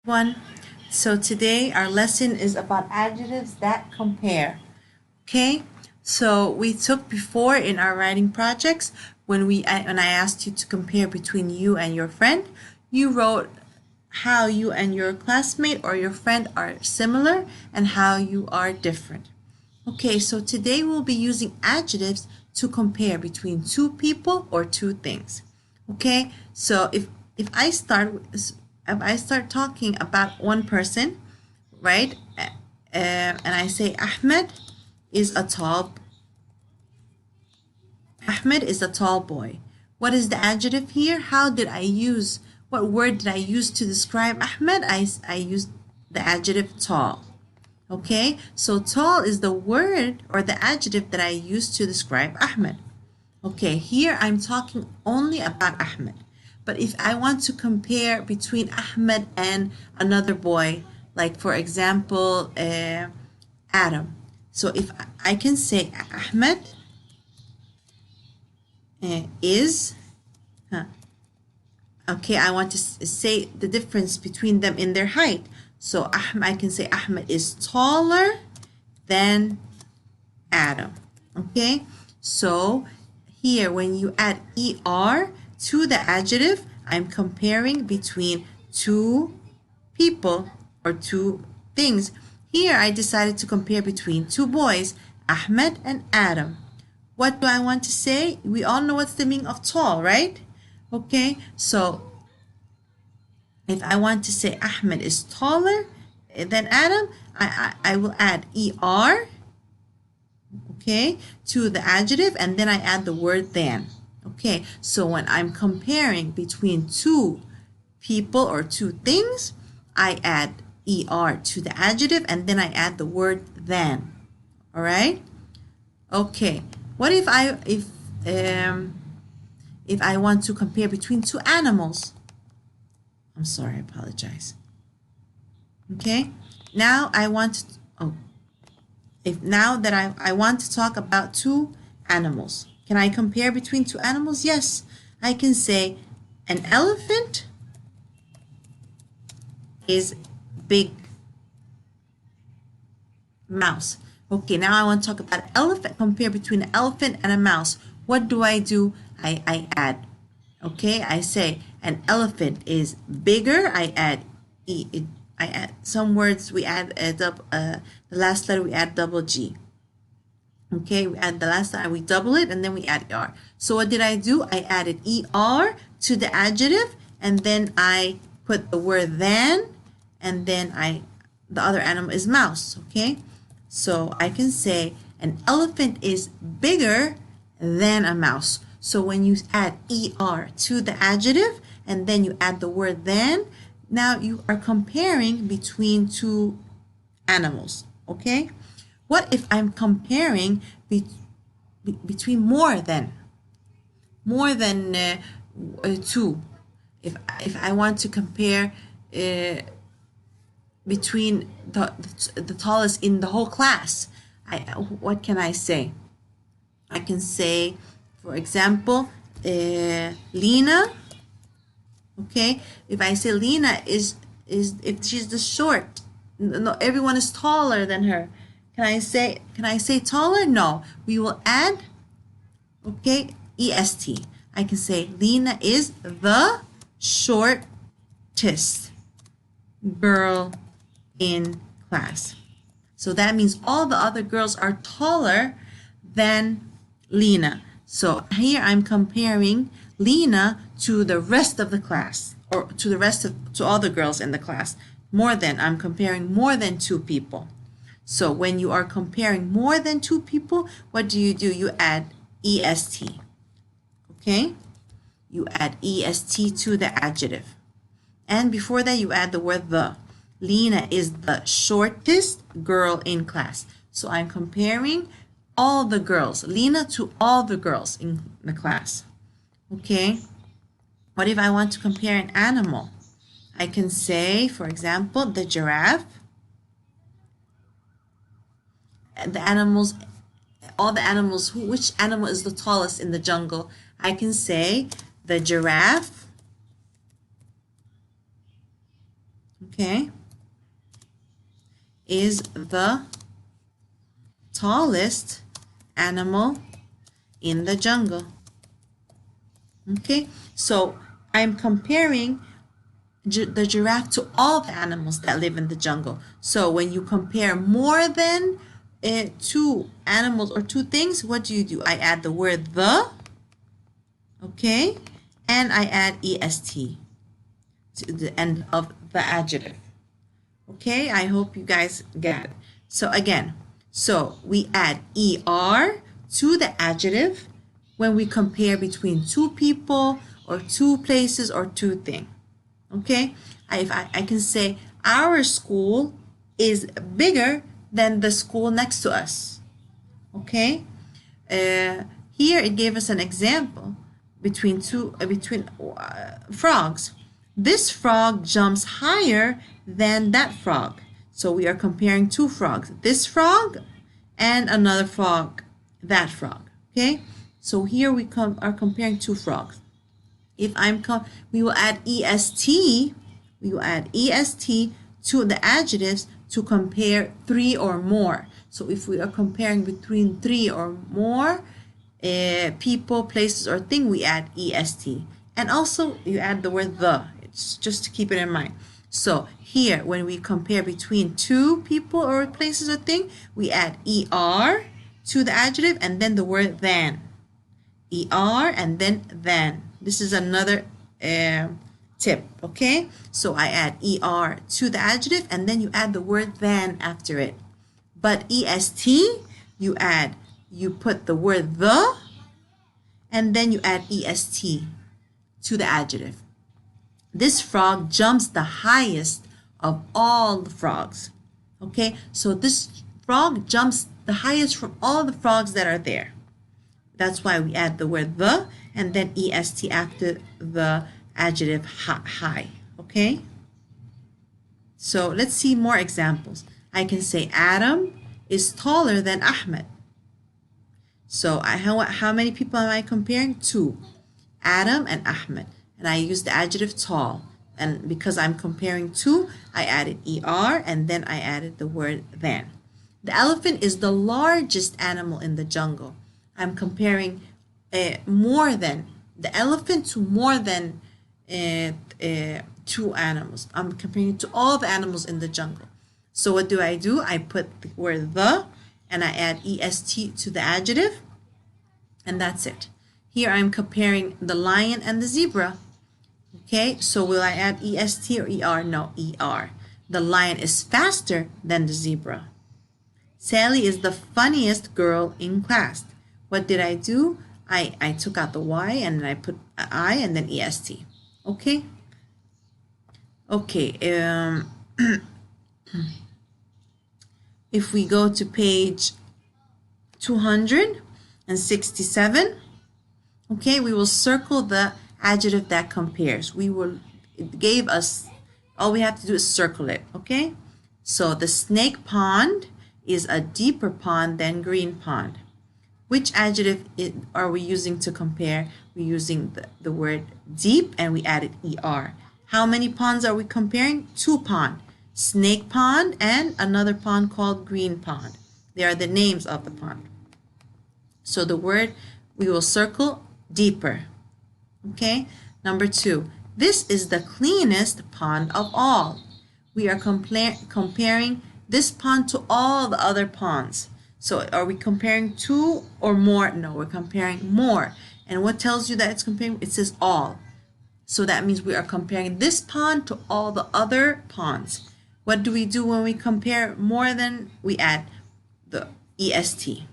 One. So today our lesson is about adjectives that compare. Okay, so we took before in our writing projects when I asked you to compare between you and your friend, you wrote how you and your classmate or your friend are similar and how you are different. Okay, so today we'll be using adjectives to compare between two people or two things. Okay, so if I start talking about one person, right, and I say Ahmed is a tall boy. What is the adjective here? What word did I use to describe Ahmed? I used the adjective tall. Okay, so tall is the word or the adjective that I used to describe Ahmed. Okay, here I'm talking only about Ahmed. But if I want to compare between Ahmed and another boy, like for example, Adam. So if I can say Ahmed is, okay, I want to say the difference between them in their height. So I can say Ahmed is taller than Adam. Okay, so here when you add er to the adjective, I'm comparing between two people or two things. Here I decided to compare between two boys, Ahmed and Adam. What do I want to say? We all know what's the meaning of tall, right? Okay, so if I want to say Ahmed is taller than Adam, I will add er, okay, to the adjective, and then I add the word than. Okay, so when I'm comparing between two people or two things, I add er to the adjective, and then I add the word than. All right? Okay. What if I want to compare between two animals? I'm sorry, I apologize. Okay, now I want to, now that I want to talk about two animals. Can I compare between two animals? Yes, I can say an elephant is big mouse. Okay, now I want to talk about elephant, compare between an elephant and a mouse. What do? I add. Okay, I say an elephant is bigger. I add some words. We add the last letter. We add double G. Okay, we add the last letter. We double it, and then we add er. So what did I do? I added er to the adjective, and then I put the word than, and then the other animal is mouse. Okay, so I can say an elephant is bigger than a mouse. So when you add er to the adjective and then you add the word than, now you are comparing between two animals. Okay, what if I'm comparing between more than two? If I want to compare between the tallest in the whole class, what can I say? I can say, for example, Lena. Okay, if I say Lena is if she's the short, no, everyone is taller than her. Can I say taller? No, we will add, okay, est. I can say Lena is the shortest girl in class. So that means all the other girls are taller than Lena. So here I'm comparing Lena to the rest of the class, or to all the girls in the class. I'm comparing more than two people. So when you are comparing more than two people, what do? You add est. Okay? You add est to the adjective. And before that, you add the word the. Lena is the shortest girl in class. So I'm comparing all the girls, Lena to all the girls in the class. Okay, what if I want to compare an animal? I can say, for example, the giraffe. All the animals, which animal is the tallest in the jungle? I can say the giraffe okay, is the tallest animal in the jungle. Okay, so I'm comparing the giraffe to all the animals that live in the jungle. So when you compare more than two animals or two things, what do? I add the word the, okay, and I add est to the end of the adjective. Okay, I hope you guys get it. So again, so we add er to the adjective when we compare between two people or two places or two things. Okay, I can say our school is bigger than the school next to us. Okay, here it gave us an example between frogs. This frog jumps higher than that frog. So we are comparing two frogs, this frog and another frog, that frog. Okay, so here we are comparing two frogs. If we will add est. We will add est to the adjectives to compare three or more. So if we are comparing between three or more people, places, or thing, we add est. And also you add the word the. It's just to keep it in mind. So here, when we compare between two people or places or thing, we add er to the adjective and then the word than. Er and then than. This is another tip, okay? So I add er to the adjective and then you add the word than after it. But est, you put the word the and then you add est to the adjective. This frog jumps the highest of all the frogs. Okay, so this frog jumps the highest from all the frogs that are there. That's why we add the word the and then est after the adjective high. Okay, so let's see more examples. I can say Adam is taller than Ahmed. So how many people am I comparing? Two, Adam and Ahmed. And I use the adjective tall. And because I'm comparing two, I added er and then I added the word than. The elephant is the largest animal in the jungle. I'm comparing more than the elephant to more than two animals. I'm comparing it to all the animals in the jungle. So what do? I put the word the and I add est to the adjective and that's it. Here I'm comparing the lion and the zebra. Okay, so will I add est or er? No, er. The lion is faster than the zebra. Sally is the funniest girl in class. What did I do? I took out the y and I put I and then est. Okay? Okay, if we go to page 267, okay, we will circle the adjective that compares. It gave us, all we have to do is circle it, okay? So the snake pond is a deeper pond than green pond. Which adjective are we using to compare? We're using the word deep and we added er. How many ponds are we comparing? Two pond. Snake pond and another pond called green pond. They are the names of the pond. So the word we will circle deeper. Okay, number 2. This is the cleanest pond of all. We are comparing this pond to all the other ponds. So are we comparing two or more? No, we're comparing more. And what tells you that it's comparing? It says all. So that means we are comparing this pond to all the other ponds. What do we do when we compare more than? We add the est.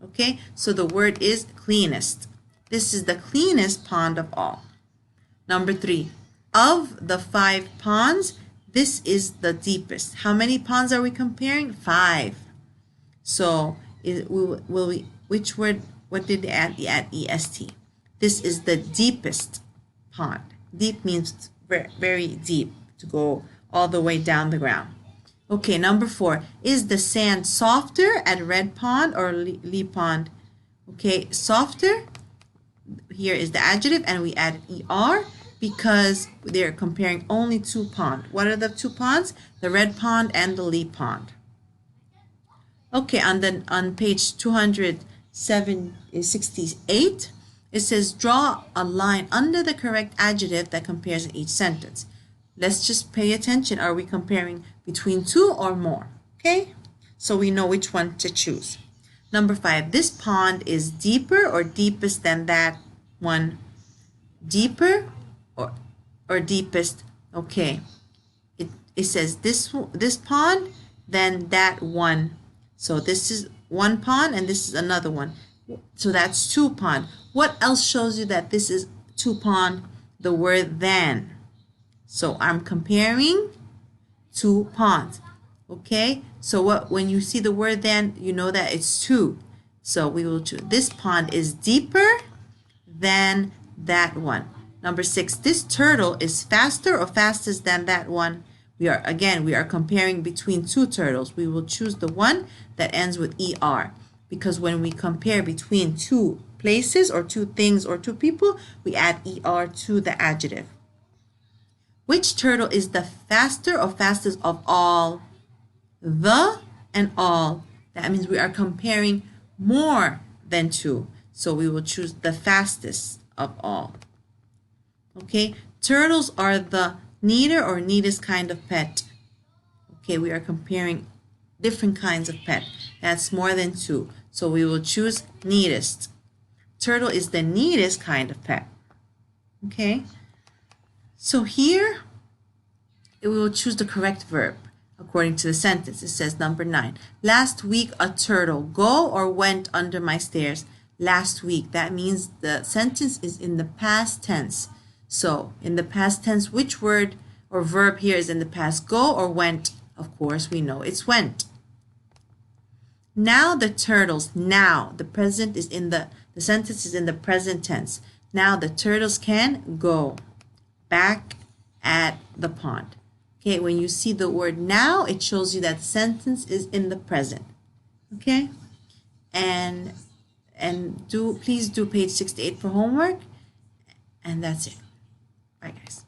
Okay, so the word is cleanest. This is the cleanest pond of all. Number 3, of the 5 ponds, this is the deepest. How many ponds are we comparing? 5. So which word, what did they add? They add est. This is the deepest pond. Deep means very, very deep, to go all the way down the ground. Okay, number 4, is the sand softer at Red Pond or Lee Pond? Okay, softer, here is the adjective and we added er because they're comparing only two ponds. What are the two ponds? The red pond and the Lee pond. Okay, on page 268, it says draw a line under the correct adjective that compares in each sentence. Let's just pay attention. Are we comparing between two or more? Okay, so we know which one to choose. Number 5, this pond is deeper or deepest than that one? Deeper or deepest? Okay, it says this pond, then that one. So this is one pond and this is another one. So that's two pond. What else shows you that this is two pond? The word than. So I'm comparing two ponds. Okay, so when you see the word then, you know that it's two. So we will choose this pond is deeper than that one. Number 6, this turtle is faster or fastest than that one? We are comparing between two turtles. We will choose the one that ends with ER, because when we compare between two places or two things or two people, we add ER to the adjective. Which turtle is the faster or fastest of all? The and all. That means we are comparing more than two. So we will choose the fastest of all. Okay, turtles are the neater or neatest kind of pet. Okay, we are comparing different kinds of pet. That's more than two. So we will choose neatest. Turtle is the neatest kind of pet. Okay, so here we will choose the correct verb according to the sentence. It says number 9. Last week a turtle go or went under my stairs. Last week, that means the sentence is in the past tense. So in the past tense, which word or verb here is in the past? Go or went? Of course, we know it's went. Now the turtles, now the present is in the sentence is in the present tense. Now the turtles can go back at the pond. Okay, when you see the word now, it shows you that the sentence is in the present. Okay, and please do page 68 for homework, and that's it. Bye guys.